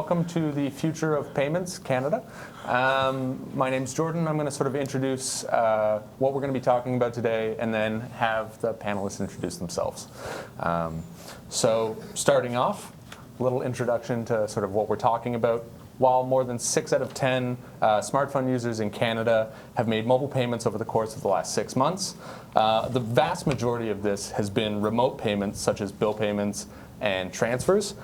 welcome to the Future of Payments Canada. My name's Jordan. I'm going to sort of introduce what we're going to be talking about today and then have the panelists introduce themselves. So starting off, a little introduction to sort of what we're talking about. While more than 6 out of 10 smartphone users in Canada have made mobile payments over the course of the last 6 months, the vast majority of this has been remote payments such as bill payments and transfers.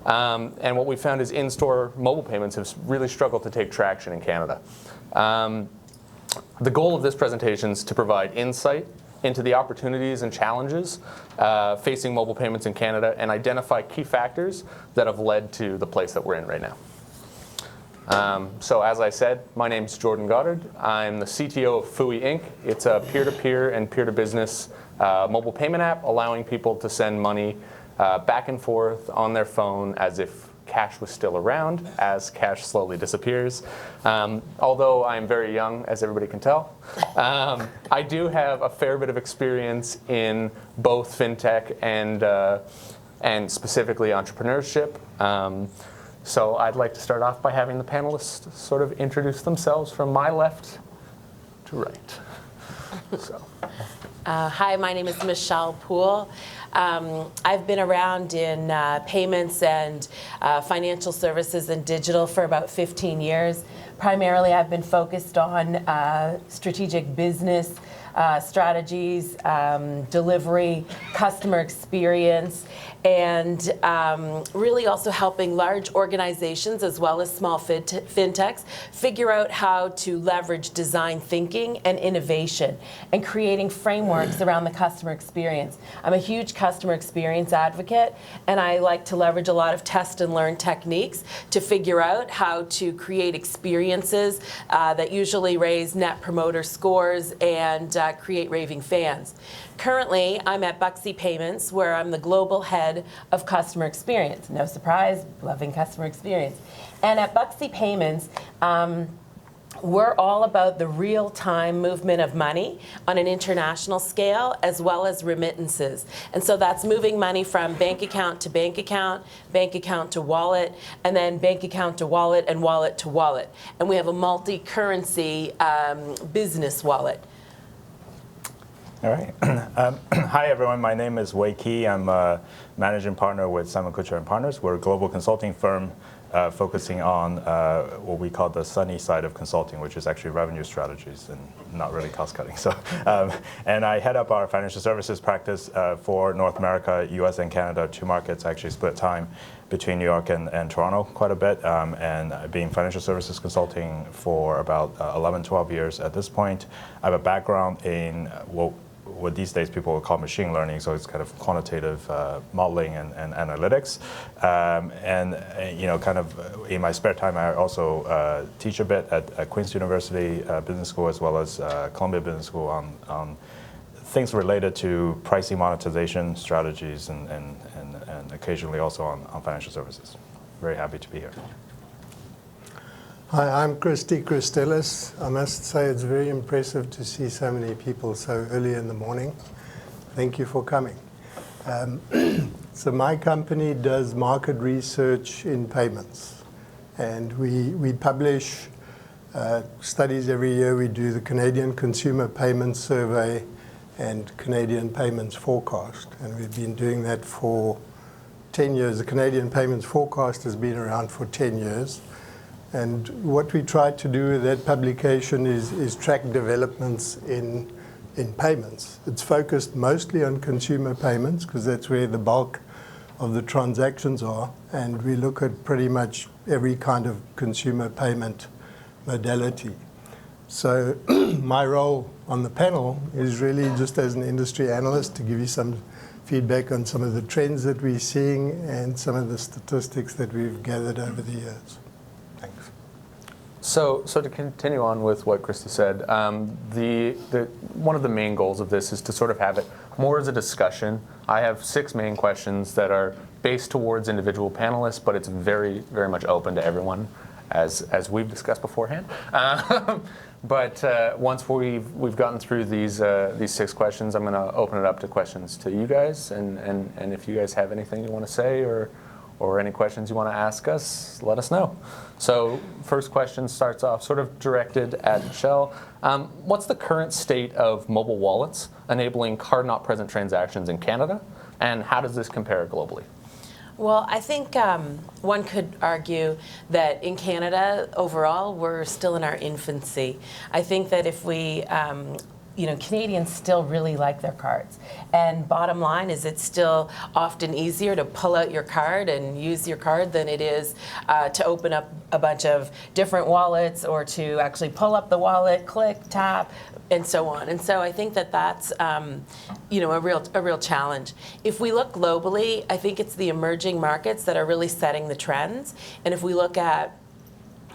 And what we found is in-store mobile payments have really struggled to take traction in Canada. The goal of this presentation is to provide insight into the opportunities and challenges facing mobile payments in Canada and identify key factors that have led to the place that we're in right now. So as I said, my name is Jordan Goddard. I'm the CTO of Fui Inc. It's a peer-to-peer and peer-to-business mobile payment app allowing people to send money back and forth on their phone as if cash was still around, as cash slowly disappears. Although I'm very young, as everybody can tell, I do have a fair bit of experience in both fintech and specifically entrepreneurship. So I'd like to start off by having the panelists sort of introduce themselves from my left to right. Hi, my name is Michelle Poole. I've been around in payments and financial services and digital for about 15 years. Primarily, I've been focused on strategic business strategies, delivery, customer experience, and really also helping large organizations as well as small fintechs figure out how to leverage design thinking and innovation and creating frameworks around the customer experience. I'm a huge customer experience advocate, and I like to leverage a lot of test and learn techniques to figure out how to create experiences that usually raise net promoter scores and create raving fans. Currently, I'm at Buxy Payments, where I'm the global head of customer experience. No surprise, loving customer experience. And at Buxy Payments, we're all about the real-time movement of money on an international scale, as well as remittances. And so that's moving money from bank account to bank account to wallet, and then bank account to wallet, and wallet to wallet. And we have a multi-currency business wallet. All right. Hi, everyone. My name is Wei Key. I'm a managing partner with Simon-Kucher & Partners. We're a global consulting firm focusing on what we call the sunny side of consulting, which is actually revenue strategies and not really cost cutting. So, and I head up our financial services practice for North America, US, and Canada, 2 markets. I actually split time between New York and Toronto quite a bit, and I've been financial services consulting for about 11, 12 years at this point. I have a background in what these days people would call machine learning, so it's kind of quantitative modeling and analytics. And you know, kind of in my spare time, I also teach a bit at Queen's University Business School, as well as Columbia Business School on things related to pricing, monetization strategies, and occasionally also on financial services. Very happy to be here. Hi, I'm Christy Christelis. I must say it's very impressive to see so many people so early in the morning. Thank you for coming. So my company does market research in payments, and we publish studies every year. We do the Canadian Consumer Payments Survey and Canadian Payments Forecast, and we've been doing that for 10 years. The Canadian Payments Forecast has been around for 10 years. And what we try to do with that publication is track developments in payments. It's focused mostly on consumer payments because that's where the bulk of the transactions are. And we look at pretty much every kind of consumer payment modality. So my role on the panel is really just as an industry analyst to give you some feedback on some of the trends that we're seeing and some of the statistics that we've gathered over the years. Thanks. So to continue on with what Christy said, one of the main goals of this is to sort of have it more as a discussion. I have 6 main questions that are based towards individual panelists, but it's very, very much open to everyone, as we've discussed beforehand. But once we've gotten through these 6 questions, I'm going to open it up to questions to you guys, and if you guys have anything you want to say or or any questions you want to ask us, let us know. So first question starts off sort of directed at Michelle. What's the current state of mobile wallets enabling card-not-present transactions in Canada, and how does this compare globally? Well, I think one could argue that in Canada, overall, we're still in our infancy. I think that if we, Canadians still really like their cards. And bottom line is it's still often easier to pull out your card and use your card than it is to open up a bunch of different wallets or to actually pull up the wallet, click, tap, and so on. And so I think that that's a real challenge. If we look globally, I think it's the emerging markets that are really setting the trends. And if we look at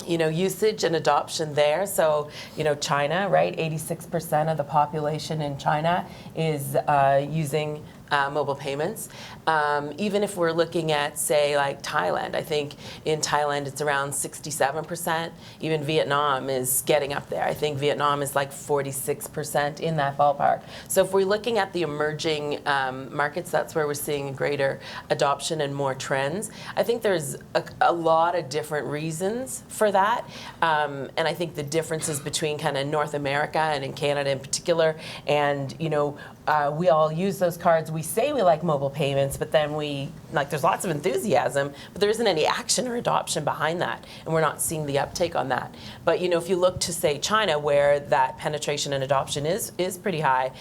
usage and adoption there. So, China, right? 86% of the population in China is using mobile payments. Even if we're looking at, say, like Thailand, I think in Thailand it's around 67%. Even Vietnam is getting up there. I think Vietnam is like 46% in that ballpark. So if we're looking at the emerging markets, that's where we're seeing greater adoption and more trends. I think there's a lot of different reasons for that. And I think the differences between kind of North America and in Canada in particular, and we all use those cards. We say we like mobile payments, but then there's lots of enthusiasm, but there isn't any action or adoption behind that, and we're not seeing the uptake on that. But if you look to, say, China, where that penetration and adoption is pretty high,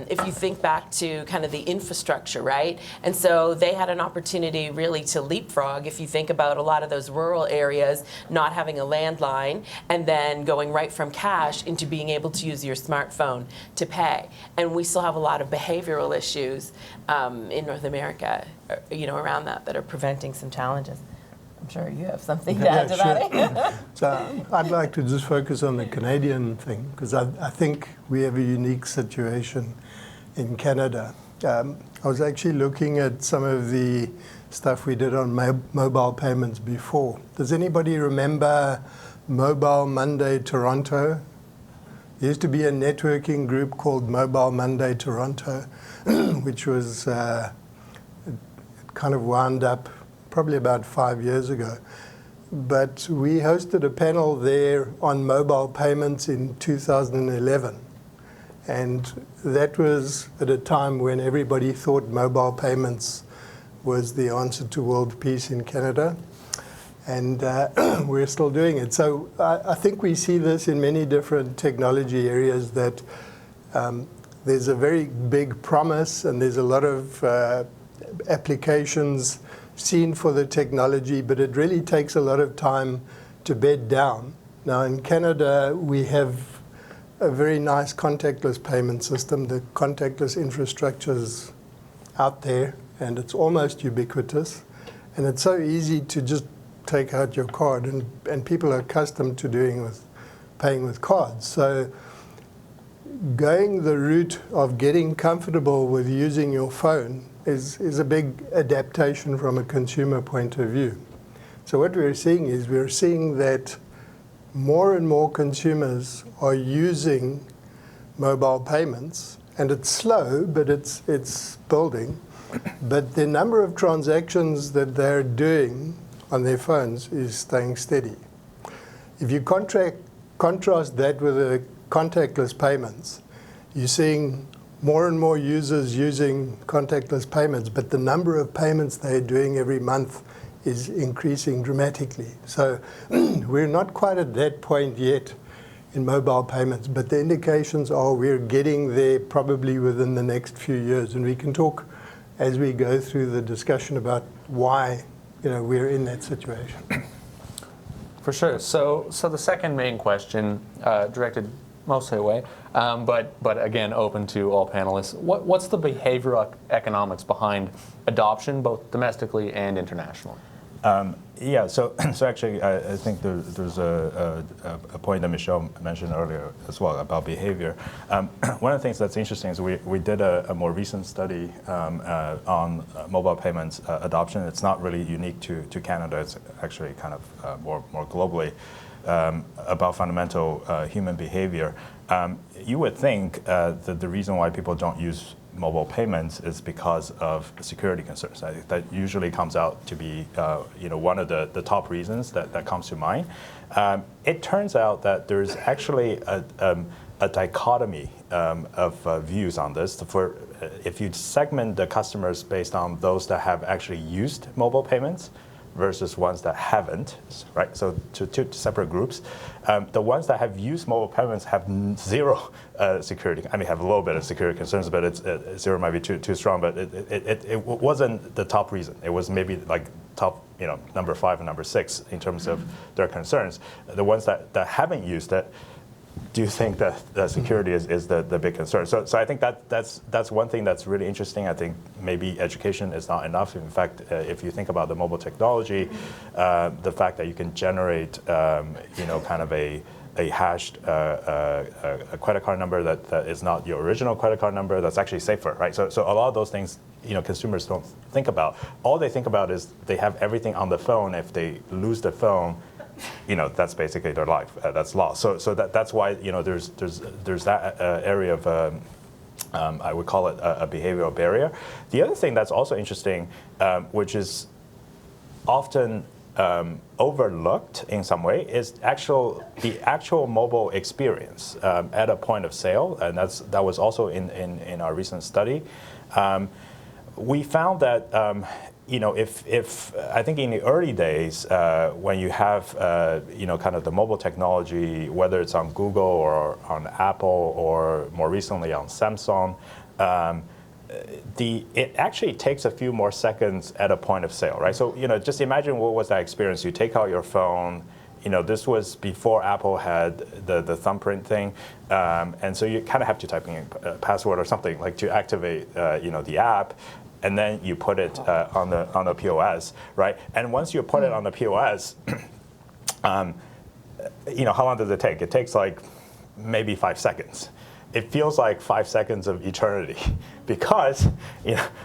if you think back to kind of the infrastructure, right? And so they had an opportunity really to leapfrog, if you think about a lot of those rural areas not having a landline, and then going right from cash into being able to use your smartphone to pay. And we still have a lot of behavioral issues in North America, around that are preventing some challenges. I'm sure you have something to add to that. So I'd like to just focus on the Canadian thing, because I think we have a unique situation in Canada. I was actually looking at some of the stuff we did on mobile payments before. Does anybody remember Mobile Monday Toronto? There used to be a networking group called Mobile Monday Toronto, which was kind of wound up probably about 5 years ago. But we hosted a panel there on mobile payments in 2011. And that was at a time when everybody thought mobile payments was the answer to world peace in Canada. And we're still doing it. So I think we see this in many different technology areas, that there's a very big promise and there's a lot of applications seen for the technology, but it really takes a lot of time to bed down. Now in Canada, we have a very nice contactless payment system. The contactless infrastructure is out there and it's almost ubiquitous. And it's so easy to just take out your card, and people are accustomed to paying with cards. So going the route of getting comfortable with using your phone is a big adaptation from a consumer point of view. So what we're seeing that more and more consumers are using mobile payments, and it's slow, but it's building. But the number of transactions that they're doing on their phones is staying steady. If you contrast that with the contactless payments, you're seeing more and more users using contactless payments, but the number of payments they're doing every month is increasing dramatically. So we're not quite at that point yet in mobile payments, but the indications are we're getting there probably within the next few years. And we can talk as we go through the discussion about why we're in that situation. For sure. So the second main question, directed mostly away, but again open to all panelists. What's the behavioral economics behind adoption, both domestically and internationally? Yeah, so actually, I think there's a point that Michelle mentioned earlier as well about behavior. One of the things that's interesting is we did a more recent study on mobile payments adoption. It's not really unique to Canada. It's actually kind of more globally about fundamental human behavior. You would think that the reason why people don't use mobile payments is because of security concerns. I think that usually comes out to be one of the top reasons that comes to mind. It turns out that there's actually a dichotomy of views on this. If you segment the customers based on those that have actually used mobile payments versus ones that haven't, right? So two separate groups. The ones that have used mobile payments have zero security. I mean, have a little bit of security concerns, but zero might be too strong. But it wasn't the top reason. It was maybe like top, number 5 and number 6 in terms of their concerns. The ones that haven't used it do think that security is the big concern. So I think that's one thing that's really interesting. I think maybe education is not enough. In fact, if you think about the mobile technology, the fact that you can generate, kind of a hashed a credit card number that is not your original credit card number, that's actually safer, right? So a lot of those things, consumers don't think about. All they think about is they have everything on the phone. If they lose the phone, that's basically their life. That's lost. So that's why there's that area of I would call it a behavioral barrier. The other thing that's also interesting, which is often overlooked in some way, is the actual mobile experience at a point of sale, and that was also in our recent study. We found that. If I think in the early days, when you have kind of the mobile technology, whether it's on Google or on Apple or more recently on Samsung, it actually takes a few more seconds at a point of sale, right? So just imagine what was that experience. You take out your phone. This was before Apple had the thumbprint thing, and so you kind of have to type in a password or something like to activate the app. And then you put it on the POS, right? And once you put it on the POS, how long does it take? It takes like maybe 5 seconds. It feels like 5 seconds of eternity, because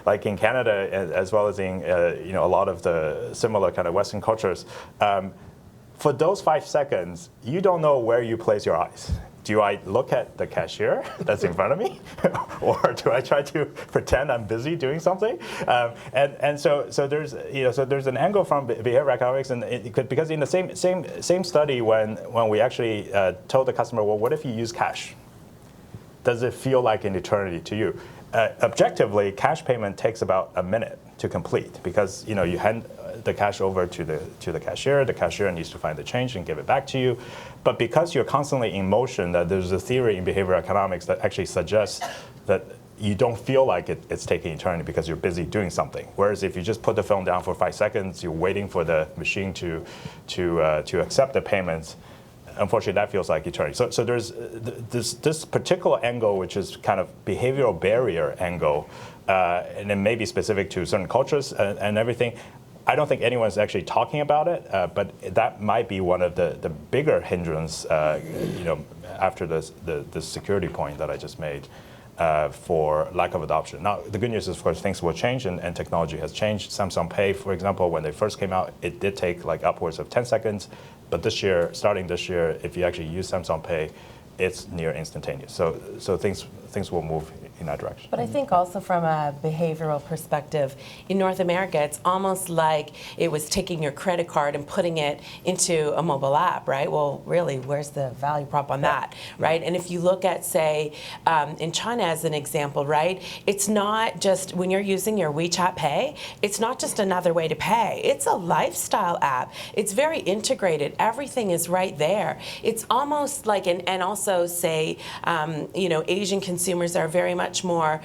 like in Canada as well as in a lot of the similar kind of Western cultures, for those 5 seconds, you don't know where you place your eyes. Do I look at the cashier that's in front of me, or do I try to pretend I'm busy doing something? And so there's there's an angle from behavioral economics, and because in the same study when we actually told the customer, well, what if you use cash? Does it feel like an eternity to you? Objectively, cash payment takes about a minute to complete, because you hand the cash over to the cashier. The cashier needs to find the change and give it back to you. But because you're constantly in motion, that there's a theory in behavioral economics that actually suggests that you don't feel like it's taking eternity because you're busy doing something. Whereas if you just put the phone down for 5 seconds, you're waiting for the machine to accept the payments. Unfortunately, that feels like eternity. So there's this particular angle, which is kind of behavioral barrier angle, and it may be specific to certain cultures and everything. I don't think anyone's actually talking about it, but that might be one of the bigger hindrance, after the security point that I just made, for lack of adoption. Now, the good news is, of course, things will change, and technology has changed. Samsung Pay, for example, when they first came out, it did take like upwards of 10 seconds. But starting this year, if you actually use Samsung Pay, it's near instantaneous. So things will move in that direction. But I think also from a behavioral perspective, in North America, it's almost like it was taking your credit card and putting it into a mobile app, right? Well, really, where's the value prop on that, right? And if you look at, say, in China as an example, right, it's not just, when you're using your WeChat Pay, it's not just another way to pay. It's a lifestyle app. It's very integrated. Everything is right there. It's almost like, and also, say, Asian consumers are very much more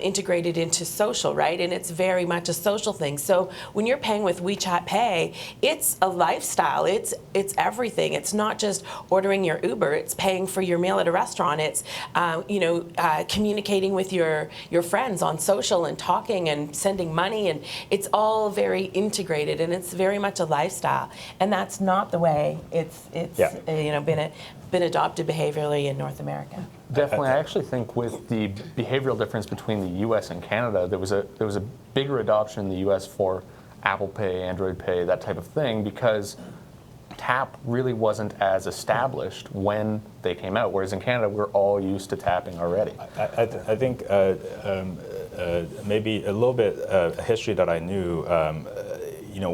integrated into social, right? And it's very much a social thing. So when you're paying with WeChat Pay, it's a lifestyle. It's everything. It's not just ordering your Uber. It's paying for your meal at a restaurant. It's communicating with your friends on social and talking and sending money, and it's all very integrated, and it's very much a lifestyle. And that's not the way it's been adopted behaviorally in North America. Definitely. I actually think with the behavioral difference between the U.S. and Canada, there was a bigger adoption in the U.S. for Apple Pay, Android Pay, that type of thing, because tap really wasn't as established when they came out, whereas in Canada, we're all used to tapping already. I think maybe a little bit history that I knew.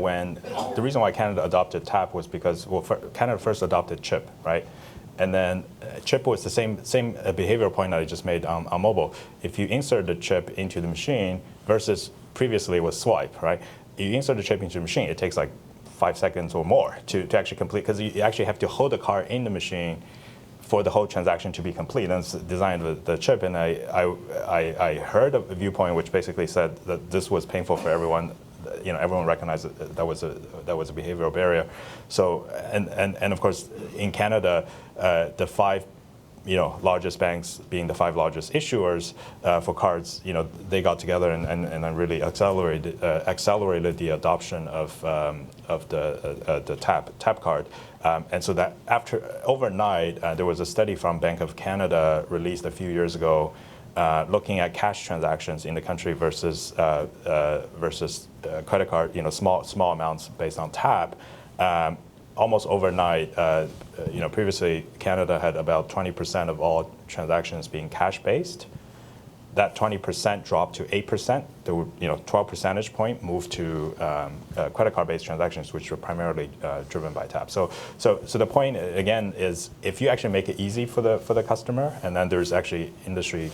When the reason why Canada adopted tap was because Canada first adopted chip, right? And then chip was the same behavioral point that I just made on mobile. If you insert the chip into the machine versus previously it was swipe, right? You insert the chip into the machine, it takes like 5 seconds or more to actually complete, because you actually have to hold the card in the machine for the whole transaction to be complete. And it's designed with the chip. And I heard a viewpoint which basically said that this was painful for everyone. Everyone recognized that was a behavioral barrier. So and of course in Canada, the 5 largest banks being the 5 largest issuers for cards, they got together and really accelerated the adoption of the tap card. And so that overnight, there was a study from Bank of Canada released a few years ago, looking at cash transactions in the country versus credit card, small amounts based on tap. Almost overnight, previously Canada had about 20% of all transactions being cash-based. That 20% dropped to 8%. There were, 12 percentage point moved to credit card-based transactions, which were primarily driven by tap. So the point again is, if you actually make it easy for the customer, and then there's actually industry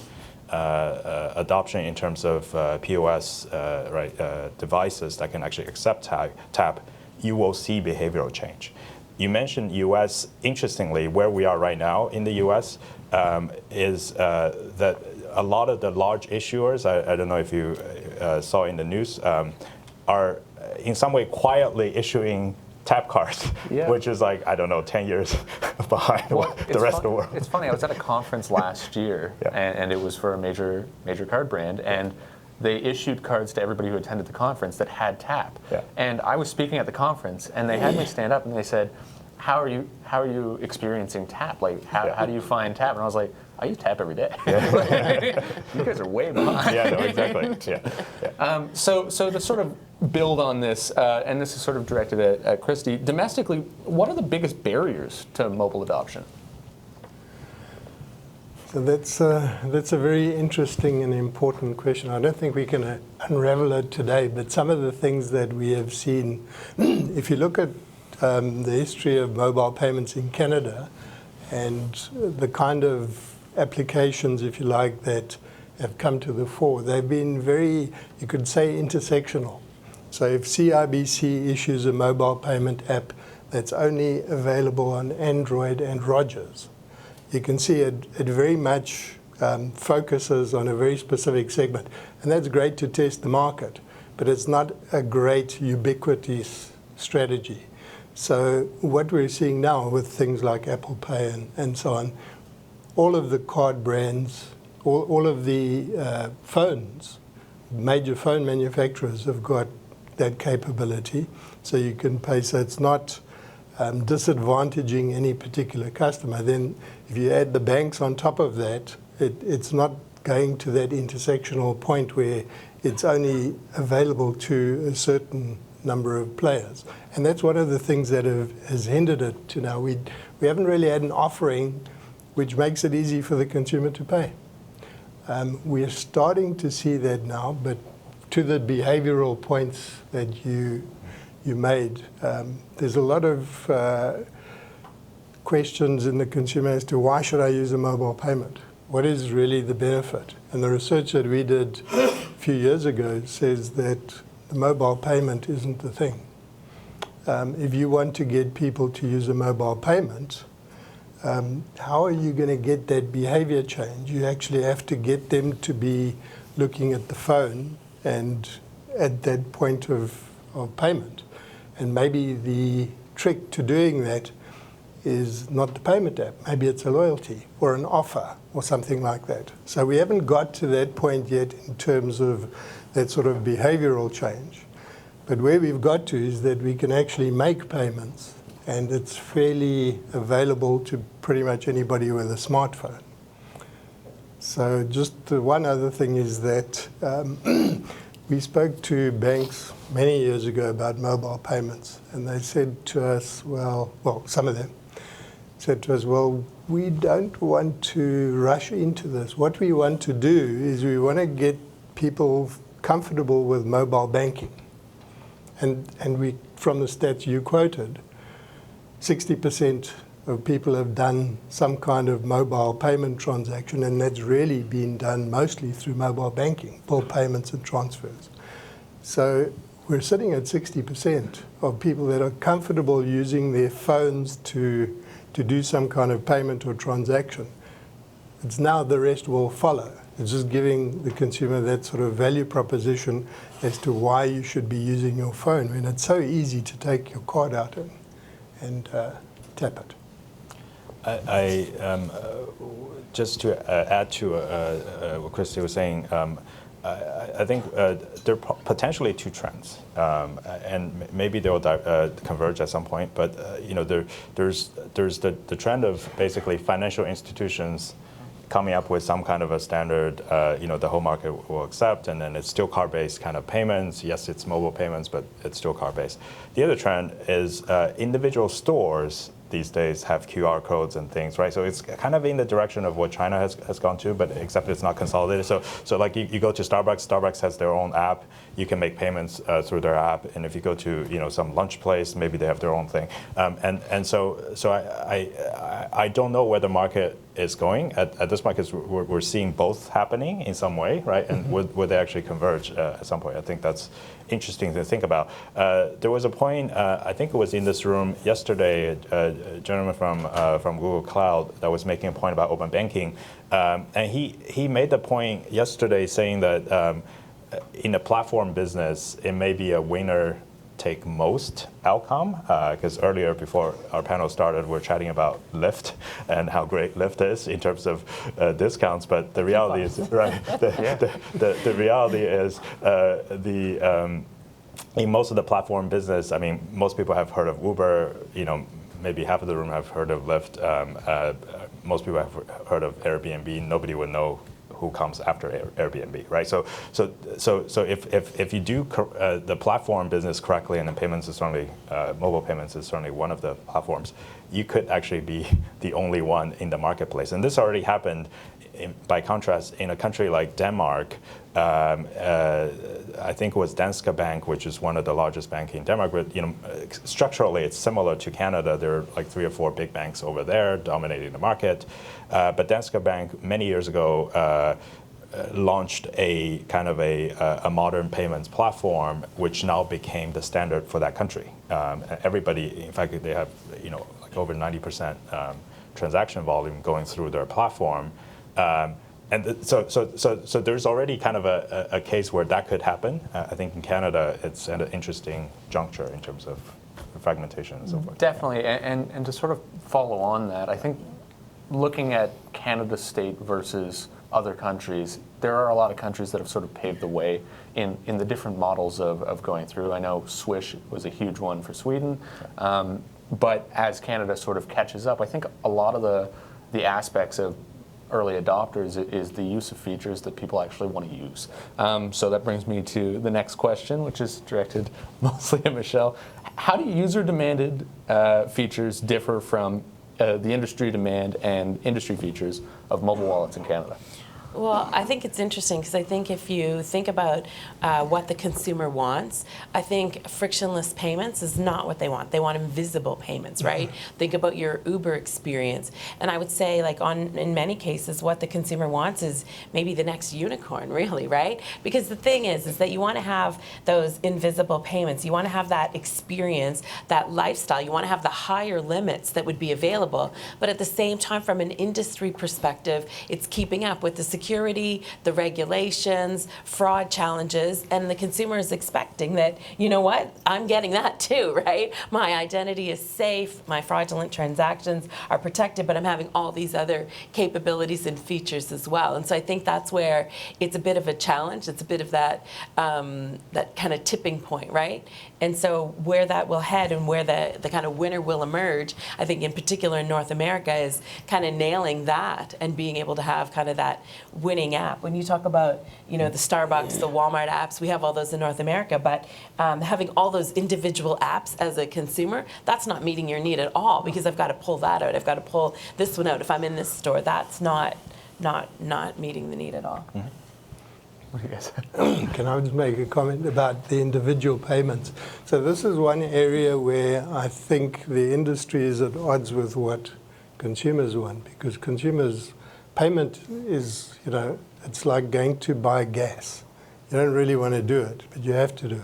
adoption in terms of POS devices that can actually accept tap, you will see behavioral change. You mentioned U.S. Interestingly, where we are right now in the U.S. Is that a lot of the large issuers, I don't know if you saw in the news, are in some way quietly issuing tap cards, which is 10 years behind the rest of the world. It's funny, I was at a conference last year, and it was for a major card brand, and they issued cards to everybody who attended the conference that had tap. Yeah. And I was speaking at the conference, and they had me stand up, and they said, how are you experiencing tap? How do you find tap? And I was like, I use tap every day. You guys are way behind. Yeah, no, exactly. Yeah. So to sort of build on this, and this is sort of directed at Christy, domestically, what are the biggest barriers to mobile adoption? So that's a very interesting and important question. I don't think we can unravel it today, but some of the things that we have seen, if you look at the history of mobile payments in Canada and the kind of applications, if you like, that have come to the fore, they've been very, you could say, intersectional. So if CIBC issues a mobile payment app that's only available on Android and Rogers, you can see it very much focuses on a very specific segment. And that's great to test the market, but it's not a great ubiquitous strategy. So what we're seeing now with things like Apple Pay and so on, all of the card brands, all of the phones, major phone manufacturers have got that capability. So you can pay, so it's not disadvantaging any particular customer. Then if you add the banks on top of that, it's not going to that intersectional point where it's only available to a certain number of players. And that's one of the things that has hindered it to now. We haven't really had an offering which makes it easy for the consumer to pay. We are starting to see that now, but to the behavioral points that you made, there's a lot of questions in the consumer as to why should I use a mobile payment? What is really the benefit? And the research that we did a few years ago says that the mobile payment isn't the thing. If you want to get people to use a mobile payment, how are you going to get that behavior change? You actually have to get them to be looking at the phone and at that point of payment. And maybe the trick to doing that is not the payment app. Maybe it's a loyalty or an offer or something like that. So we haven't got to that point yet in terms of that sort of behavioral change. But where we've got to is that we can actually make payments, and it's fairly available to pretty much anybody with a smartphone. So just one other thing is that We spoke to banks many years ago about mobile payments, and they said to us, well, some of them said to us, well, we don't want to rush into this. What we want to do is we want to get people comfortable with mobile banking. And we, from the stats you quoted, 60% of people have done some kind of mobile payment transaction, and that's really been done mostly through mobile banking, bill payments and transfers. So we're sitting at 60% of people that are comfortable using their phones to do some kind of payment or transaction. It's now the rest will follow. It's just giving the consumer that sort of value proposition as to why you should be using your phone when it's so easy to take your card out and tap it. Just to add to what Christy was saying, I think there are potentially two trends, and maybe they will converge at some point. But there's the trend of basically financial institutions coming up with some kind of a standard, the whole market will accept, and then it's still card-based kind of payments. Yes, it's mobile payments, but it's still card-based. The other trend is individual stores these days have QR codes and things, right? So it's kind of in the direction of what China has gone to, but except it's not consolidated. So like you go to Starbucks has their own app. You can make payments through their app, and if you go to some lunch place, maybe they have their own thing. And so I don't know where the market is going at this point, because we're seeing both happening in some way, right? And would they actually converge at some point? I think that's interesting to think about. There was a point, I think it was in this room yesterday, a gentleman from Google Cloud that was making a point about open banking, and he made the point yesterday saying that in the platform business, it may be a winner take most outcome, because earlier before our panel started, we're chatting about Lyft and how great Lyft is in terms of discounts, but the reality is, right, the reality is in most of the platform business, I mean, most people have heard of Uber, maybe half of the room have heard of Lyft, most people have heard of Airbnb. Nobody would know who comes after Airbnb, right? So if you do the platform business correctly, and then payments is certainly mobile payments is certainly one of the platforms, you could actually be the only one in the marketplace. And this already happened. By contrast, in a country like Denmark, I think it was Danske Bank, which is one of the largest banks in Denmark. But structurally, it's similar to Canada. There are like 3 or 4 big banks over there dominating the market. But Danske Bank, many years ago, launched a kind of a modern payments platform, which now became the standard for that country. Everybody, in fact, they have like over 90% transaction volume going through their platform. And so there's already kind of a case where that could happen. I think in Canada, it's at an interesting juncture in terms of fragmentation and so forth. Definitely, and to sort of follow on that, I think looking at Canada state versus other countries, there are a lot of countries that have sort of paved the way in the different models of going through. I know Swish was a huge one for Sweden, but as Canada sort of catches up, I think a lot of the aspects of early adopters is the use of features that people actually want to use. So that brings me to the next question, which is directed mostly at Michelle. How do user-demanded features differ from the industry demand and industry features of mobile wallets in Canada? Well, I think it's interesting because I think if you think about what the consumer wants, I think frictionless payments is not what they want. They want invisible payments, right? Think about your Uber experience. And I would say, like, in many cases, what the consumer wants is maybe the next unicorn, really, right? Because the thing is that you want to have those invisible payments. You want to have that experience, that lifestyle. You want to have the higher limits that would be available. But at the same time, from an industry perspective, it's keeping up with the security, the regulations, fraud challenges, and the consumer is expecting that, you know what, I'm getting that too, right? My identity is safe, my fraudulent transactions are protected, but I'm having all these other capabilities and features as well. And so I think that's where it's a bit of a challenge. It's a bit of that that kind of tipping point, right? And so where that will head and where the kind of winner will emerge, I think in particular in North America, is kind of nailing that and being able to have kind of that winning app. When you talk about, the Starbucks, the Walmart apps, we have all those in North America, but having all those individual apps as a consumer, that's not meeting your need at all, because I've got to pull that out. I've got to pull this one out if I'm in this store. That's not meeting the need at all. Mm-hmm. What do you guys say? Can I just make a comment about the individual payments? So this is one area where I think the industry is at odds with what consumers want, because consumers' payment is, it's like going to buy gas. You don't really want to do it, but you have to do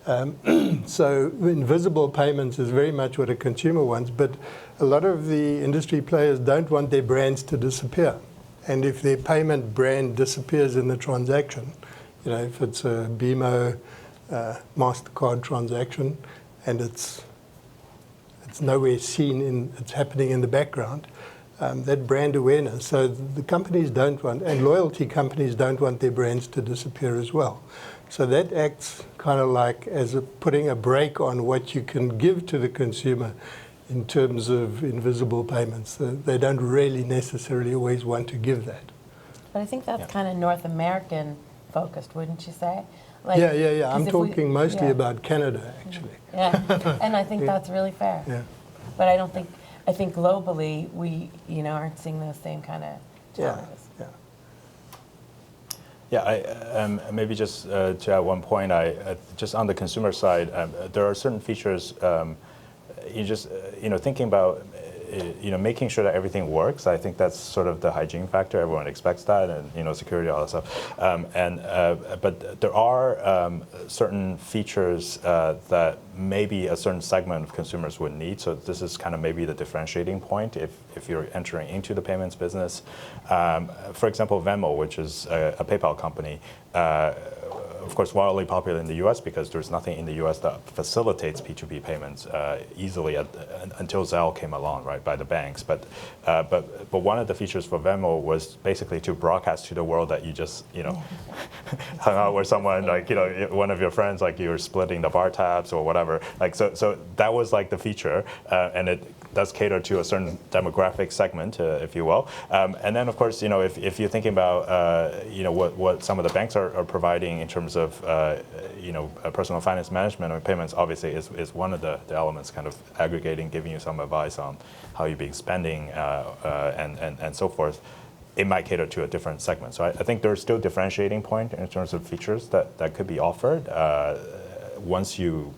it. So invisible payments is very much what a consumer wants, but a lot of the industry players don't want their brands to disappear. And if their payment brand disappears in the transaction, if it's a BMO MasterCard transaction and it's nowhere seen, it's happening in the background, that brand awareness. So the companies don't want, and loyalty companies don't want their brands to disappear as well. So that acts kind of like as putting a brake on what you can give to the consumer in terms of invisible payments. They don't really necessarily always want to give that. But I think that's kind of North American focused, wouldn't you say? Like, Yeah. I'm 'cause if talking mostly yeah. about Canada, actually. Yeah, and I think that's really fair. Yeah. But I think globally we, aren't seeing those same kind of challenges. Yeah, maybe just to add one point, just on the consumer side, there are certain features. Thinking about making sure that everything works. I think that's sort of the hygiene factor. Everyone expects that, and security, all that stuff. But there are certain features that maybe a certain segment of consumers would need. So this is kind of maybe the differentiating point if you're entering into the payments business. For example, Venmo, which is a PayPal company. Of course, wildly popular in the U.S. because there's nothing in the U.S. that facilitates P2P payments easily until Zelle came along, right, by the banks. But one of the features for Venmo was basically to broadcast to the world that you just hung out with someone, like one of your friends, like you were splitting the bar tabs or whatever. Like so that was like the feature, and it does cater to a certain demographic segment, if you will. And then, of course, if you're thinking about what some of the banks are providing in terms of personal finance management or payments, obviously is one of the elements, kind of aggregating, giving you some advice on how you're being spending and so forth. It might cater to a different segment. So I think there's still differentiating point in terms of features that could be offered once you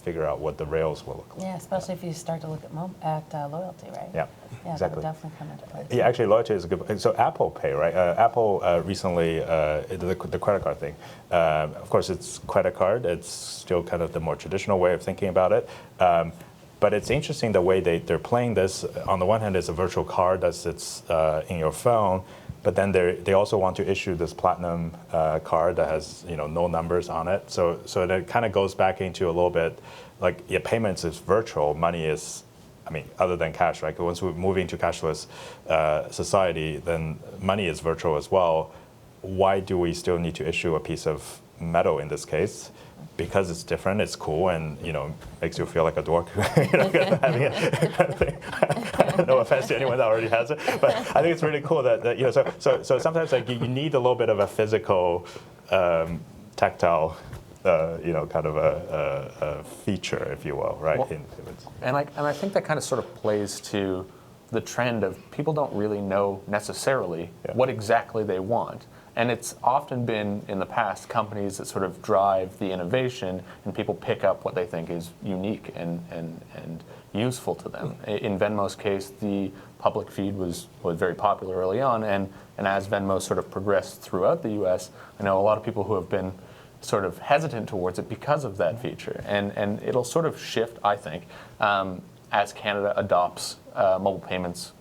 figure out what the rails will look like. Yeah, especially if you start to look at loyalty, right? Yeah, Yeah, exactly. that would definitely come into play. Yeah, actually, loyalty is a good. So Apple Pay, right? Apple recently the credit card thing. Of course, it's credit card. It's still kind of the more traditional way of thinking about it. But it's interesting the way they're playing this. On the one hand, it's a virtual card that sits in your phone. But then they also want to issue this platinum card that has no numbers on it. So that kind of goes back into a little bit like payments is virtual, money is, other than cash, right? Once we're moving to cashless society, then money is virtual as well. Why do we still need to issue a piece of metal in this case? Because it's different, it's cool, and makes you feel like a dork. Having it kind of thing. No offense to anyone that already has it, but I think it's really cool that So sometimes like you need a little bit of a physical, tactile, kind of a feature, if you will, right? Well, and I think that kind of sort of plays to the trend of people don't really know necessarily what exactly they want. And it's often been, in the past, companies that sort of drive the innovation, and people pick up what they think is unique and useful to them. In Venmo's case, the public feed was very popular early on, and as Venmo sort of progressed throughout the US, I know a lot of people who have been sort of hesitant towards it because of that feature. And it'll sort of shift, I think, as Canada adopts mobile payments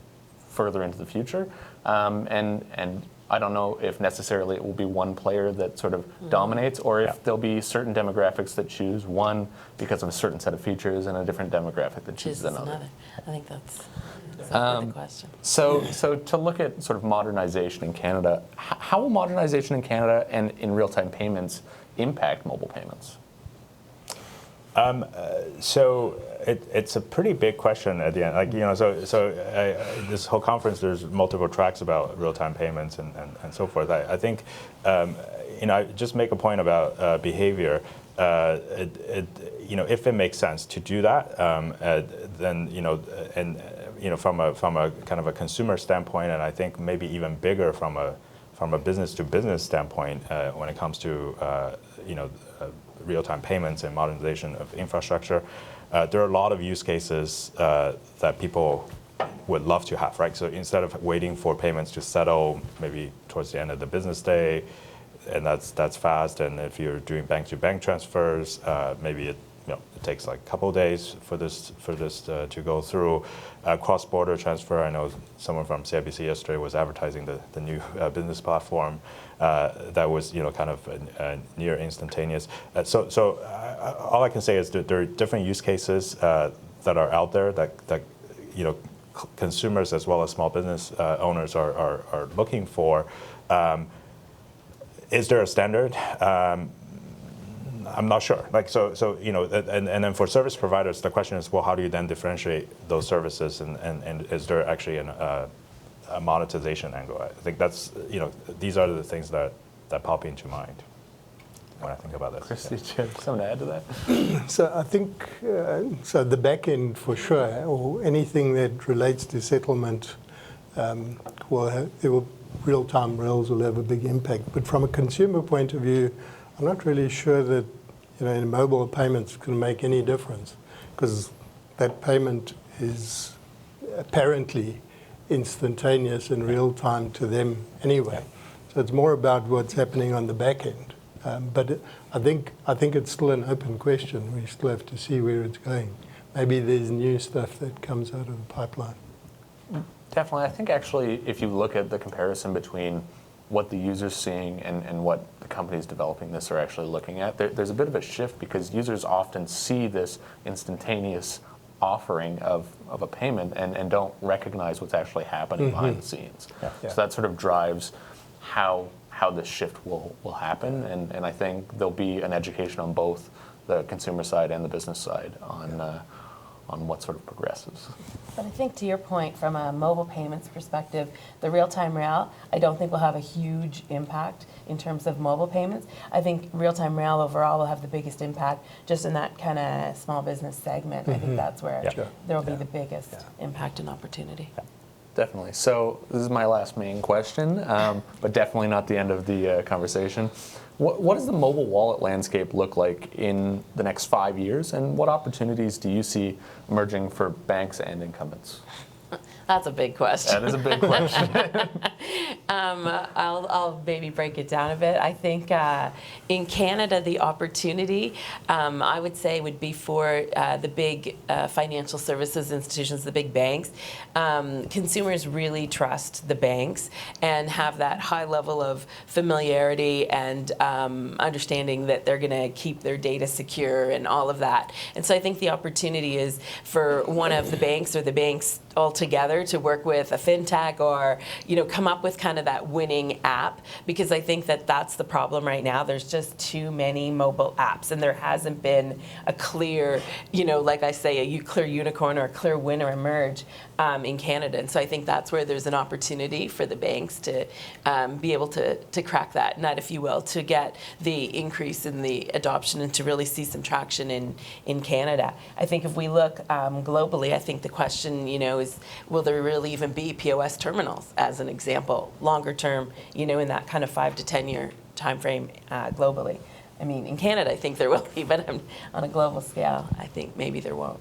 further into the future. And I don't know if necessarily it will be one player that sort of dominates, or if there'll be certain demographics that choose one because of a certain set of features and a different demographic that chooses another. I think that's exactly the question. So to look at sort of modernization in Canada, how will modernization in Canada and in real-time payments impact mobile payments? So it's a pretty big question at the end. Like, this whole conference, there's multiple tracks about real-time payments and so forth. I think, I just make a point about behavior. If it makes sense to do that, then from a kind of a consumer standpoint, and I think maybe even bigger from a business to business standpoint, when it comes to real-time payments and modernization of infrastructure, there are a lot of use cases that people would love to have, right? So instead of waiting for payments to settle maybe towards the end of the business day, and that's fast, and if you're doing bank-to-bank transfers, maybe it takes like a couple of days for this to go through. Cross-border transfer, I know someone from CIBC yesterday was advertising the new business platform that was kind of near instantaneous. So all I can say is that there are different use cases that are out there that consumers as well as small business owners are looking for. Is there a standard? I'm not sure. And then for service providers, the question is, well, how do you then differentiate those services, and is there actually a monetization angle? I think that's these are the things that pop into mind when I think about this. Chris, did you have something to add to that? So I think the back end for sure, or anything that relates to settlement, real-time rails will have a big impact. But from a consumer point of view, I'm not really sure that in mobile payments can make any difference, because that payment is apparently instantaneous and real time to them anyway. So it's more about what's happening on the back end. But I think it's still an open question. We still have to see where it's going. Maybe there's new stuff that comes out of the pipeline. Definitely. I think actually, if you look at the comparison between what the user's seeing and what the companies developing this are actually looking at, there's a bit of a shift, because users often see this instantaneous offering of a payment and don't recognize what's actually happening behind the scenes. So that sort of drives how this shift will happen, and I think there'll be an education on both the consumer side and the business side on what sort of progresses. But I think to your point, from a mobile payments perspective, the real-time rail, I don't think will have a huge impact in terms of mobile payments. I think real-time rail overall will have the biggest impact just in that kind of small business segment. I think that's where there will be the biggest impact and opportunity. Definitely. So this is my last main question, but definitely not the end of the conversation. What does the mobile wallet landscape look like in the next 5 years, and what opportunities do you see emerging for banks and incumbents? That's a big question. That is a big question. I'll maybe break it down a bit. I think in Canada, the opportunity, I would say, would be for the big financial services institutions, the big banks. Consumers really trust the banks and have that high level of familiarity and understanding that they're going to keep their data secure and all of that. And so I think the opportunity is for one of the banks or the banks altogether to work with a fintech or come up with kind of that winning app, because I think that that's the problem right now. There's just too many mobile apps, and there hasn't been a clear, like I say, a clear unicorn or a clear winner emerge in Canada. And so I think that's where there's an opportunity for the banks to be able to crack that nut, if you will, to get the increase in the adoption and to really see some traction in Canada. I think if we look globally, I think the question, is will there really even be POS terminals, as an example, longer term, in that kind of 5 to 10 year time frame globally. I mean, in Canada, I think there will be, but on a global scale, I think maybe there won't.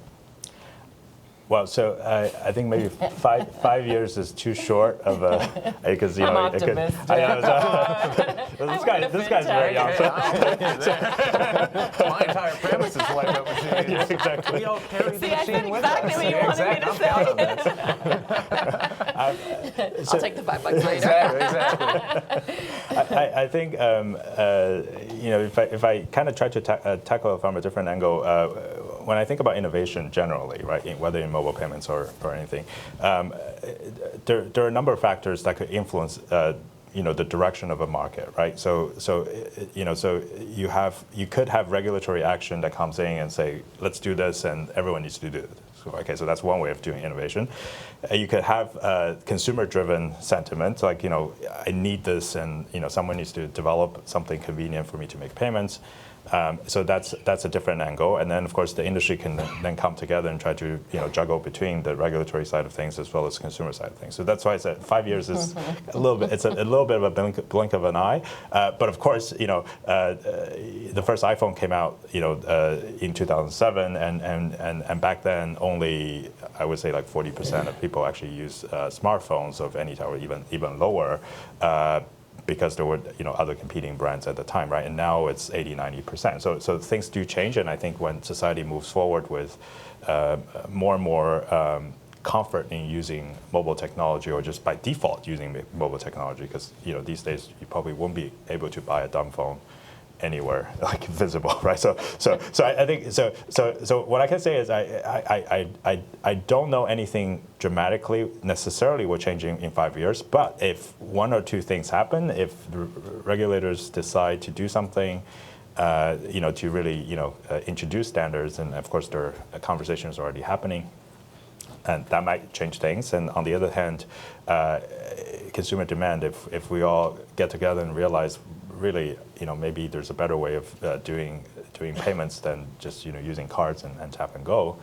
Well, so I think maybe 5 years is too short of a, because I'm optimistic. This guy's very young. My entire premise is light up machine. Yeah, exactly. We all carry the See, I said machine with exactly us. what you wanted me to I'm say. proud of this. I'll take the $5 later. Exactly. I think if I kind of try to tackle it from a different angle, when I think about innovation generally, right, whether in mobile payments or anything, there are a number of factors that could influence the direction of a market, right? So you could have regulatory action that comes in and say, let's do this, and everyone needs to do it. Okay, so that's one way of doing innovation. You could have consumer-driven sentiment, like I need this, and someone needs to develop something convenient for me to make payments. So that's a different angle, and then of course the industry can then come together and try to juggle between the regulatory side of things as well as consumer side of things. So that's why I said 5 years is a little bit. It's a little bit of a blink of an eye. But of course, the first iPhone came out in 2007, and back then only I would say like 40% of people actually use smartphones of any type, or even lower. Because there were other competing brands at the time, right? And now it's 80-90%. So things do change, and I think when society moves forward with more and more comfort in using mobile technology, or just by default using mobile technology, because these days you probably won't be able to buy a dumb phone anywhere like visible, right? So I think so what I can say is I don't know anything dramatically necessarily will change in 5 years, but if one or two things happen, if the regulators decide to do something, to really introduce standards, and of course there are conversations already happening, and that might change things. And on the other hand, consumer demand, if we all get together and realize really, maybe there's a better way of doing payments than just using cards and tap and go,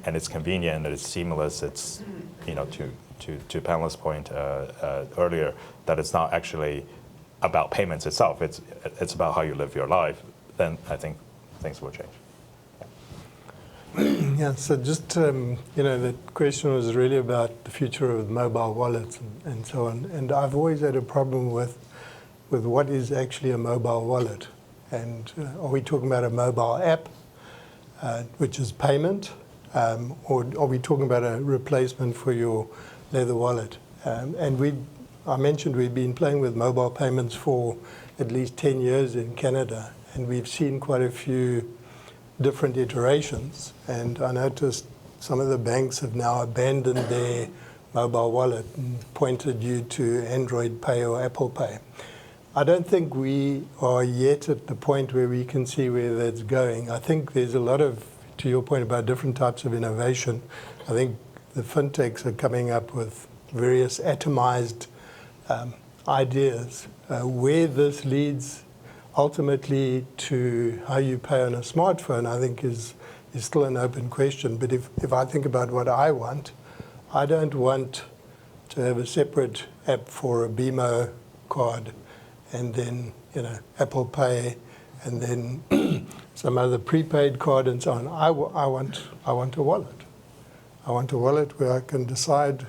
and it's convenient, and it's seamless. It's to Pamela's point earlier, that it's not actually about payments itself. It's about how you live your life. Then I think things will change. Yeah, so just, the question was really about the future of mobile wallets and so on. And I've always had a problem with what is actually a mobile wallet. And are we talking about a mobile app, which is payment, or are we talking about a replacement for your leather wallet? And I mentioned we've been playing with mobile payments for at least 10 years in Canada, and we've seen quite a few different iterations. And I noticed some of the banks have now abandoned their mobile wallet and pointed you to Android Pay or Apple Pay. I don't think we are yet at the point where we can see where that's going. I think there's a lot of, to your point about different types of innovation, I think the fintechs are coming up with various atomized ideas. Where this leads ultimately to how you pay on a smartphone, I think is still an open question. But if I think about what I want, I don't want to have a separate app for a BMO card, and then Apple Pay, and then some other prepaid card and so on. I want a wallet. I want a wallet where I can decide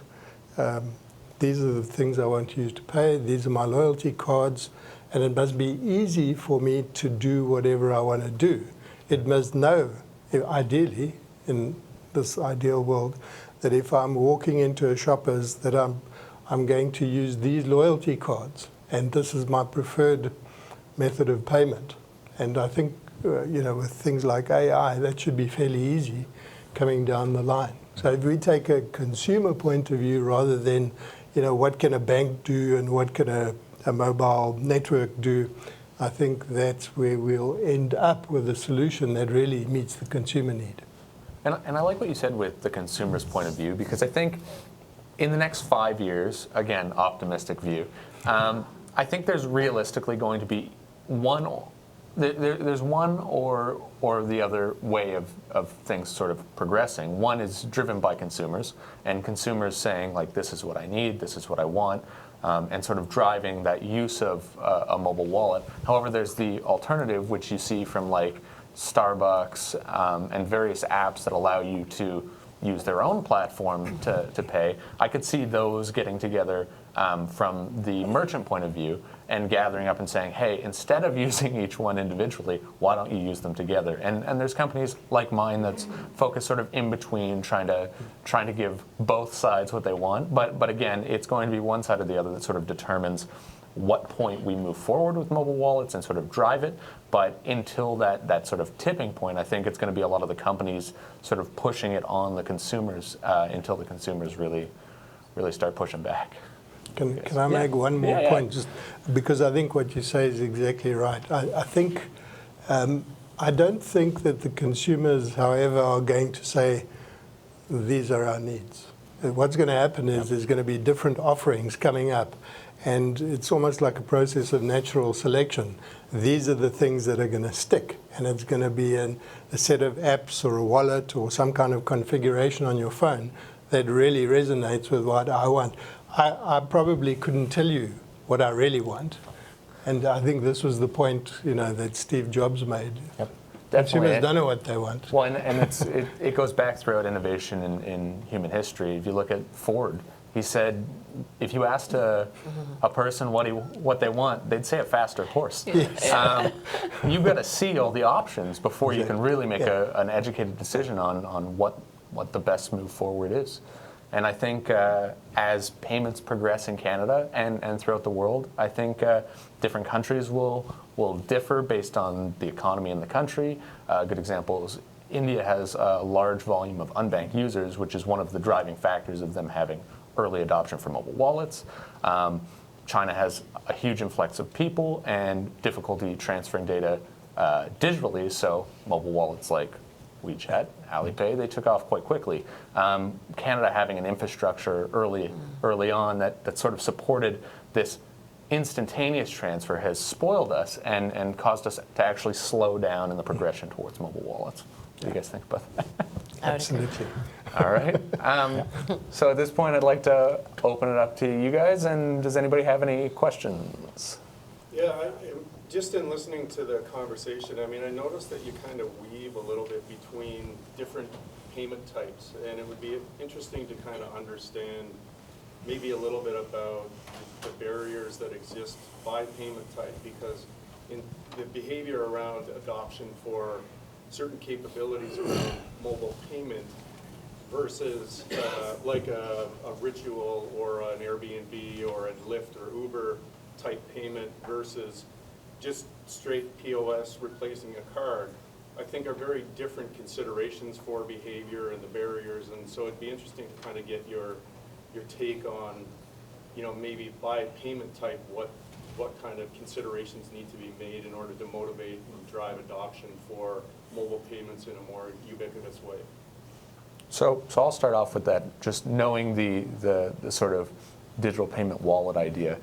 these are the things I want to use to pay. These are my loyalty cards, and it must be easy for me to do whatever I want to do. It must know, ideally, in this ideal world, that if I'm walking into a Shoppers, that I'm going to use these loyalty cards, and this is my preferred method of payment. And I think, with things like AI, that should be fairly easy coming down the line. So if we take a consumer point of view rather than, what can a bank do and what can a mobile network do, I think that's where we'll end up with a solution that really meets the consumer need. And I like what you said with the consumer's point of view, because I think in the next 5 years, again, optimistic view, I think there's realistically going to be there's one or the other way of things sort of progressing. One is driven by consumers, and consumers saying, like, this is what I need, this is what I want, and sort of driving that use of a mobile wallet. However, there's the alternative, which you see from like Starbucks and various apps that allow you to use their own platform to pay. I could see those getting together from the merchant point of view and gathering up and saying, hey, instead of using each one individually, why don't you use them together? And there's companies like mine that's focused sort of in between, trying to give both sides what they want. But again, it's going to be one side or the other that sort of determines what point we move forward with mobile wallets and sort of drive it. But until that sort of tipping point, I think it's going to be a lot of the companies sort of pushing it on the consumers until the consumers really start pushing back. Can I make one more point? Just because I think what you say is exactly right. I think, I don't think that the consumers, however, are going to say, these are our needs. What's going to happen is there's going to be different offerings coming up, and it's almost like a process of natural selection. These are the things that are going to stick, and it's going to be a set of apps or a wallet or some kind of configuration on your phone that really resonates with what I want. I probably couldn't tell you what I really want, and I think this was the point, that Steve Jobs made. Yep. Consumers don't know what they want. Well, and it goes back throughout innovation in human history. If you look at Ford, he said, if you asked a person what they want, they'd say a faster horse. Yes. You've got to see all the options before you can really make an educated decision on what the best move forward is. And I think as payments progress in Canada and throughout the world, I think different countries will differ based on the economy in the country. A good example is India has a large volume of unbanked users, which is one of the driving factors of them having early adoption for mobile wallets. China has a huge influx of people and difficulty transferring data digitally, so mobile wallets like WeChat, Alipay, they took off quite quickly. Canada having an infrastructure early on that sort of supported this instantaneous transfer has spoiled us and caused us to actually slow down in the progression towards mobile wallets. What do you guys think about that? Absolutely. All right. So at this point, I'd like to open it up to you guys. And does anybody have any questions? Yeah, just in listening to the conversation, I noticed that you kind of weave a little bit between different payment types, and it would be interesting to kind of understand maybe a little bit about the barriers that exist by payment type, because in the behavior around adoption for certain capabilities around mobile payment versus like a Ritual or an Airbnb or a Lyft or Uber type payment versus just straight POS replacing a card, I think are very different considerations for behavior and the barriers. And so it'd be interesting to kind of get your take on, maybe by payment type, what kind of considerations need to be made in order to motivate and drive adoption for mobile payments in a more ubiquitous way. So I'll start off with that, just knowing the sort of digital payment wallet idea.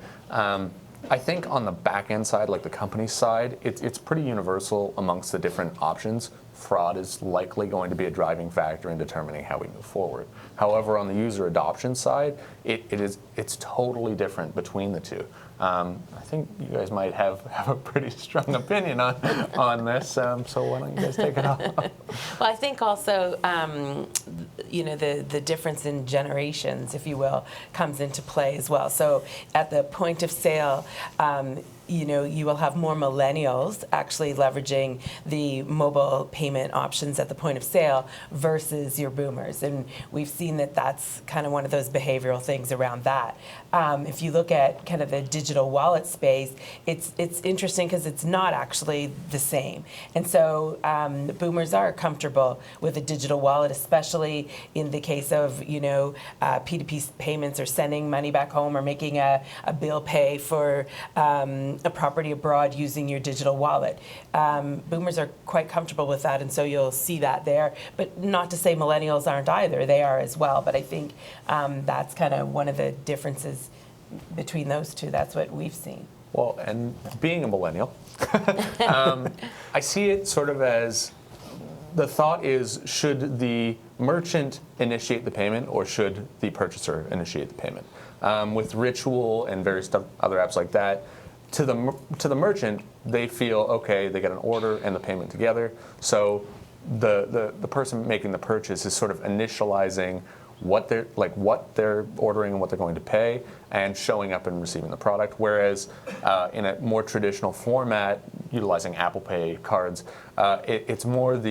I think on the back end side, like the company side, it's pretty universal amongst the different options. Fraud is likely going to be a driving factor in determining how we move forward. However, on the user adoption side, it's totally different between the two. I think you guys might have a pretty strong opinion on this, so why don't you guys take it off? Well, I think also, the difference in generations, if you will, comes into play as well. So at the point of sale, you will have more millennials actually leveraging the mobile payment options at the point of sale versus your boomers. And we've seen that that's kind of one of those behavioral things around that. If you look at kind of the digital wallet space, it's interesting because it's not actually the same. And so boomers are comfortable with a digital wallet, especially in the case of, P2P payments or sending money back home or making a bill pay for a property abroad using your digital wallet. Boomers are quite comfortable with that, and so you'll see that there. But not to say millennials aren't either, they are as well. But I think that's kind of one of the differences between those two. That's what we've seen. Well, and being a millennial, I see it sort of as the thought is, should the merchant initiate the payment or should the purchaser initiate the payment? With Ritual and various other apps like that, to the merchant, they feel, okay, they get an order and the payment together. So the person making the purchase is sort of initializing what they're ordering and what they're going to pay and showing up and receiving the product. Whereas in a more traditional format, utilizing Apple Pay cards, it's more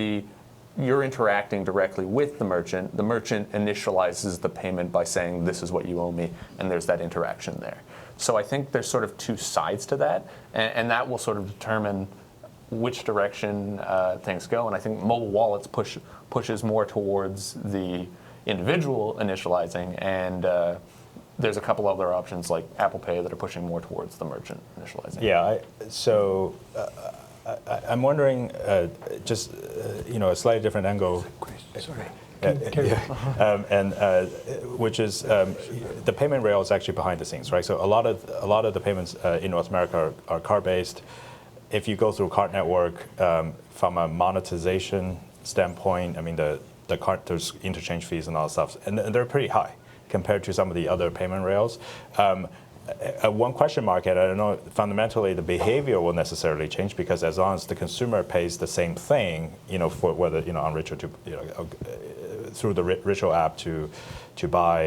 you're interacting directly with the merchant. The merchant initializes the payment by saying, this is what you owe me, and there's that interaction there. So I think there's sort of two sides to that, and that will sort of determine which direction things go. And I think mobile wallets pushes more towards the individual initializing and there's a couple other options like Apple Pay that are pushing more towards the merchant initializing. Yeah, I'm wondering, a slightly different angle. Sorry. Which is the payment rail is actually behind the scenes, right? So a lot of the payments in North America are card-based. If you go through card network, from a monetization standpoint, I mean the card, there's interchange fees and all that stuff, and they're pretty high compared to some of the other payment rails. One question mark, and I don't know, fundamentally the behavior will necessarily change because as long as the consumer pays the same thing, for whether on Ritual through the Ritual app to buy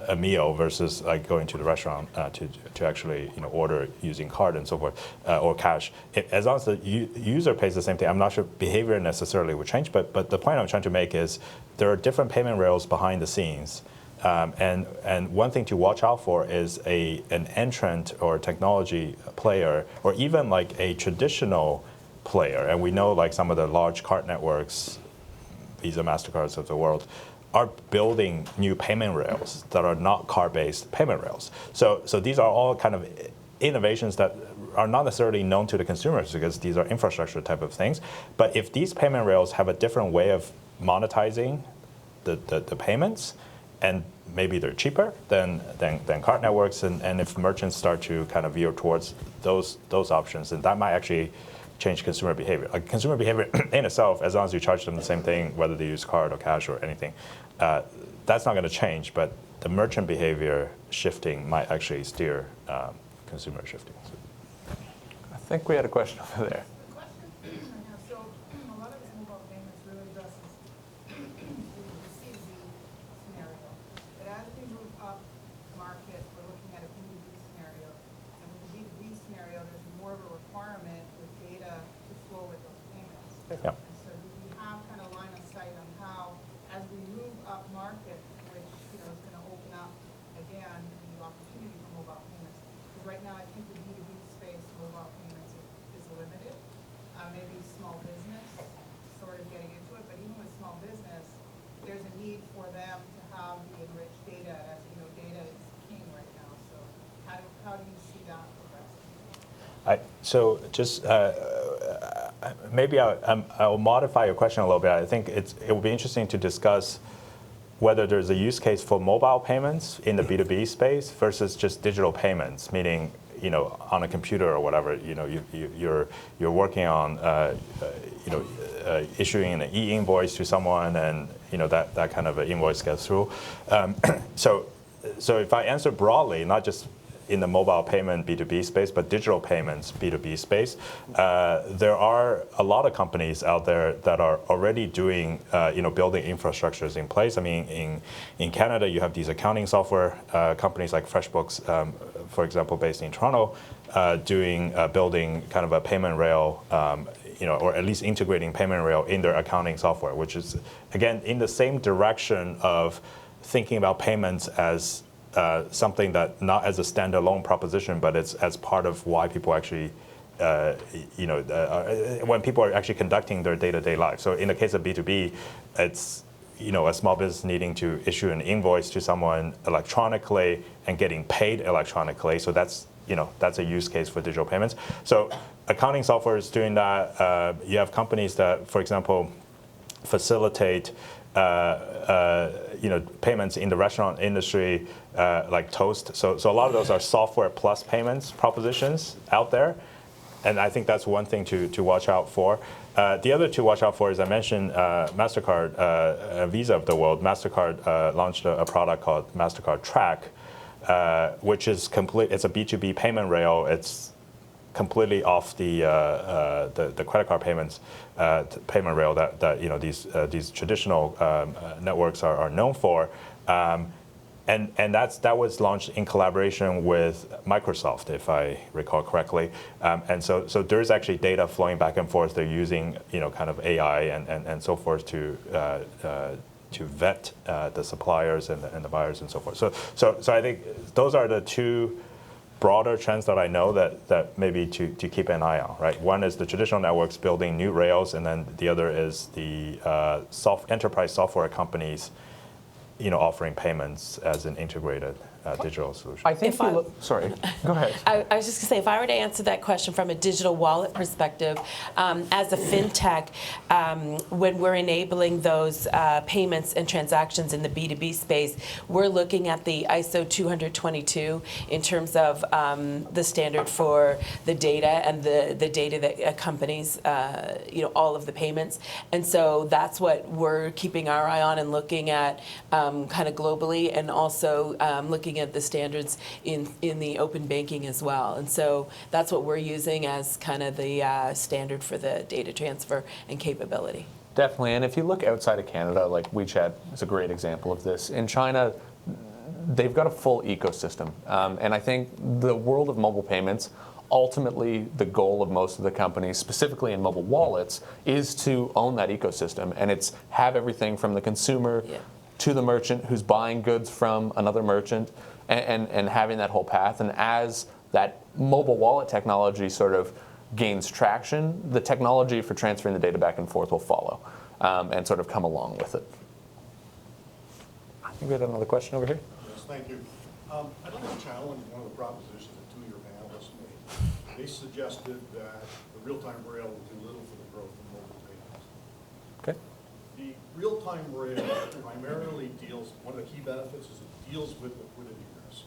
a meal versus like going to the restaurant to actually order using card and so forth or cash. As long as the user pays the same thing, I'm not sure behavior necessarily will change. But the point I'm trying to make is there are different payment rails behind the scenes. And one thing to watch out for is an entrant or technology player, or even like a traditional player. And we know like some of the large card networks, Visa, MasterCards of the world, are building new payment rails that are not card-based payment rails. So these are all kind of innovations that are not necessarily known to the consumers because these are infrastructure type of things. But if these payment rails have a different way of monetizing the payments, and maybe they're cheaper than card networks, and if merchants start to kind of veer towards those options, then that might actually change consumer behavior. Like consumer behavior in itself, as long as you charge them the same thing, whether they use card or cash or anything, that's not going to change. But the merchant behavior shifting might actually steer consumer shifting. I think we had a question over there. So a lot of this mobile payments really addresses the C2B scenario. But as we move up market, we're looking at a B2B scenario. And with the B2B scenario, there's more of a requirement with data to flow with those payments. Yep. And so do we have kind of line of sight on how, as we move up market, which is going to open up again the opportunity for mobile payments? Because right now, I think the B2B space, mobile payments is limited. Maybe small business sort of getting into it, but even with small business, there's a need for them to have the enriched data. As you know, data is king right now. So how do you see that progressing? So just maybe I'll modify your question a little bit. I think it will be interesting to discuss whether there's a use case for mobile payments in the B2B space versus just digital payments, meaning on a computer or whatever, you're working on issuing an e-invoice to someone, and that kind of an invoice gets through. So if I answer broadly, not just in the mobile payment B2B space, but digital payments B2B space, there are a lot of companies out there that are already doing, building infrastructures in place. I mean, in Canada, you have these accounting software companies like FreshBooks, for example, based in Toronto, building kind of a payment rail, or at least integrating payment rail in their accounting software, which is, again, in the same direction of thinking about payments as something that not as a standalone proposition, but it's as part of why people actually, when people are actually conducting their day-to-day life. So in the case of B2B, it's a small business needing to issue an invoice to someone electronically and getting paid electronically. So that's a use case for digital payments. So accounting software is doing that. You have companies that, for example, facilitate payments in the restaurant industry, like Toast. So a lot of those are software plus payments propositions out there, and I think that's one thing to watch out for. The other to watch out for, as I mentioned, MasterCard, Visa of the world. MasterCard launched a product called MasterCard Track, which is complete. It's a B2B payment rail. It's completely off the credit card payments payment rail that these traditional networks are known for, and that was launched in collaboration with Microsoft, if I recall correctly, and so there's actually data flowing back and forth. They're using kind of AI and so forth to vet the suppliers and the buyers and so forth. So I think those are the two broader trends that I know that maybe to keep an eye on, right? One is the traditional networks building new rails, and then the other is the enterprise software companies, offering payments as an integrated digital solution. I think If I- sorry, go ahead. I was just going to say, if I were to answer that question from a digital wallet perspective, as a fintech, when we're enabling those payments and transactions in the B2B space, we're looking at the ISO 20022 in terms of the standard for the data and the data that accompanies all of the payments. And so that's what we're keeping our eye on and looking at kind of globally, and also looking at the standards in the open banking as well. And so that's what we're using as kind of the standard for the data transfer and capability. Definitely, and if you look outside of Canada, like WeChat is a great example of this. In China, they've got a full ecosystem, and I think the world of mobile payments, ultimately the goal of most of the companies, specifically in mobile wallets, is to own that ecosystem, and it's have everything from the consumer to the merchant who's buying goods from another merchant, and having that whole path. And as that mobile wallet technology sort of gains traction, the technology for transferring the data back and forth will follow, and sort of come along with it. I think we had another question over here. Yes, thank you. I'd like to challenge one of the propositions that two of your panelists made. They suggested that the real-time rail will do little for the growth of mobile payments. Okay. The real-time rail primarily deals, one of the key benefits is it deals with liquidity risk.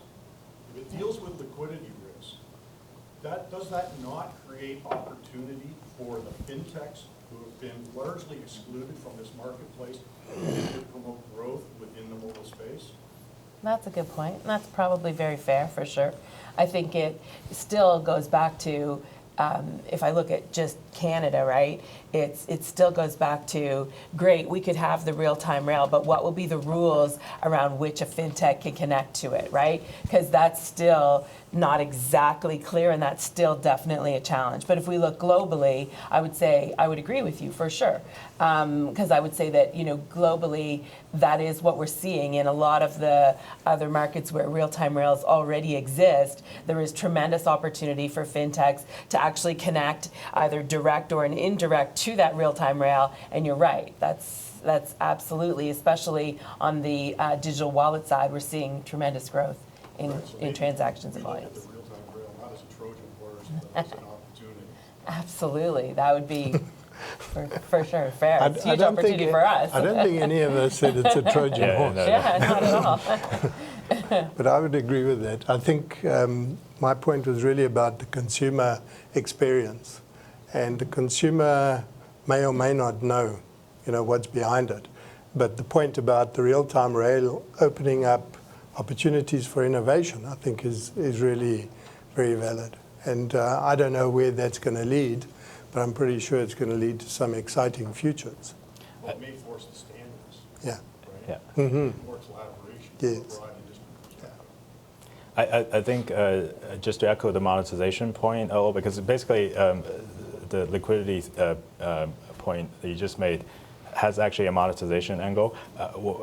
If it deals with liquidity risk, does that not create opportunity for the fintechs who have been largely excluded from this marketplace to promote growth within the mobile space? That's a good point. And that's probably very fair, for sure. I think it still goes back to, if I look at just Canada, right, it still goes back to, great, we could have the real-time rail, but what will be the rules around which a fintech can connect to it, right? Because that's still not exactly clear, and that's still definitely a challenge. But if we look globally, I would agree with you for sure, because I would say that globally that is what we're seeing in a lot of the other markets where real-time rails already exist. There is tremendous opportunity for fintechs to actually connect either direct or an indirect to that real-time rail. And you're right, that's absolutely, especially on the digital wallet side, we're seeing tremendous growth in transactions and We look at volumes. the real-time rail not as a Trojan horse, but as an opportunity. Absolutely, that would be for sure fair. It's a huge opportunity for us. I don't think any of us said it's a Trojan horse. Yeah, not at all. But I would agree with that. I think my point was really about the consumer experience. And the consumer may or may not know, what's behind it. But the point about the real-time rail opening up opportunities for innovation, I think is really very valid. And I don't know where that's going to lead, but I'm pretty sure it's going to lead to some exciting futures. Well, it may force the standards, Yeah. right? Yeah. More collaboration, Yes. more broad industry perspective. I think just to echo the monetization point, because basically the liquidity point that you just made has actually a monetization angle.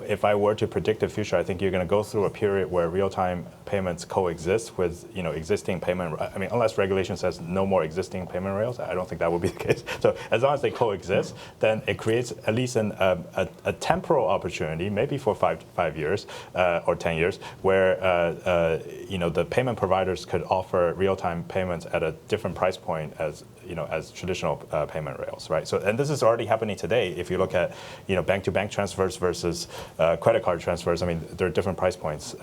If I were to predict the future, I think you're going to go through a period where real-time payments coexist with existing payment. I mean, unless regulation says no more existing payment rails, I don't think that would be the case. So as long as they coexist, then it creates at least a temporal opportunity, maybe for five years or 10 years, where the payment providers could offer real-time payments at a different price point as traditional payment rails, right? So, and this is already happening today. If you look at bank-to-bank transfers versus credit card transfers, I mean, there are different price points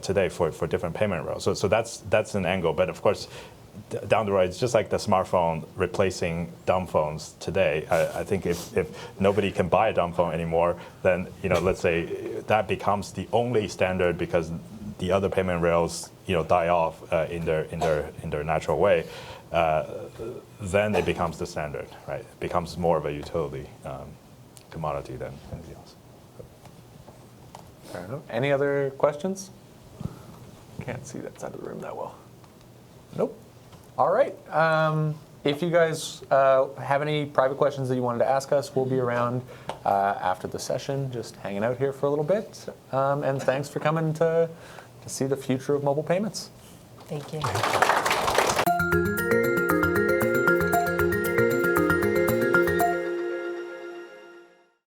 today for different payment rails. So that's an angle. But of course, down the road, it's just like the smartphone replacing dumb phones today. I think if nobody can buy a dumb phone anymore, then let's say that becomes the only standard because the other payment rails die off in their natural way. Then it becomes the standard, right? It becomes more of a utility commodity than anything else. Fair enough. Any other questions? Can't see that side of the room that well. Nope. All right. If you guys have any private questions that you wanted to ask us, we'll be around after the session, just hanging out here for a little bit. And thanks for coming to see the future of mobile payments. Thank you.